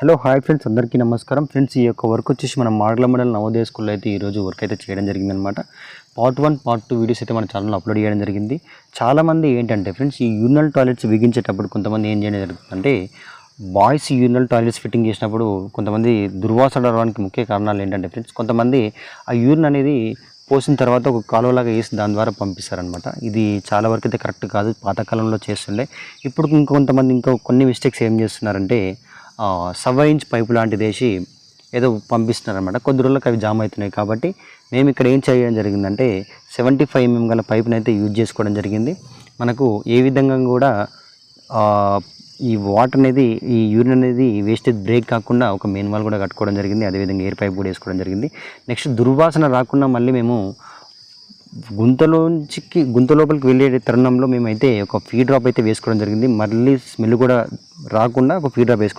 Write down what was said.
Hello hi friends, అందరికీ నమస్కారం friends. ఈ యొక్క వర్క్ వచ్చేసి మన మాడల మండలం నవోదయ స్కూల్లో అయితే ఈరోజు వర్క్ అయితే చేయడం జరిగిందనమాట. పార్ట్ 1 పార్ట్ 2 వీడియోస్ అయితే మన ఛానల్లో అప్లోడ్ చేయడం జరిగింది. చాలామంది ఏంటంటే ఫ్రెండ్స్, ఈ యూరినల్ టాయిలెట్స్ బిగించేటప్పుడు కొంతమంది ఏం చేయడం జరుగుతుందంటే, బాయ్స్ యూరినల్ టాయిలెట్స్ ఫిట్టింగ్ చేసినప్పుడు కొంతమంది దుర్వాసన రావడానికి ముఖ్య కారణాలు ఏంటంటే ఫ్రెండ్స్, కొంతమంది ఆ యూరిన్ అనేది పోసిన తర్వాత ఒక కాలువలాగా వేసి దాని ద్వారా పంపిస్తారనమాట. ఇది చాలా వరకు అయితే కరెక్ట్ కాదు. పాతకాలంలో చేస్తుండే. ఇప్పుడు ఇంకో కొన్ని మిస్టేక్స్ ఏం చేస్తున్నారంటే, 7 ఇంచ్ పైపు లాంటిది వేసి ఏదో పంపిస్తున్నారనమాట. కొద్ది రోజులకు అవి జామ్ అవుతున్నాయి. కాబట్టి మేము ఇక్కడ ఏం చేయడం జరిగిందంటే 75 mm గల పైపుని అయితే యూజ్ చేసుకోవడం జరిగింది. మనకు ఏ విధంగా కూడా ఈ వాటర్ అనేది, ఈ యూరిన్ అనేది వేస్టేజ్ బ్రేక్ కాకుండా ఒక మెయిన్ వాల్ కూడా కట్టుకోవడం జరిగింది. అదేవిధంగా ఎయిర్ పైప్ కూడా వేసుకోవడం జరిగింది. నెక్స్ట్ దుర్వాసన రాకుండా మళ్ళీ మేము గుంత లోపలికి వెళ్ళే తరుణంలో మేమైతే ఒక ఫీడ్ డ్రాప్ అయితే వేసుకోవడం జరిగింది. మళ్ళీ స్మెల్ కూడా రాకుండా ఒక ఫీడ్ డ్రాప్ వేసుకోవడం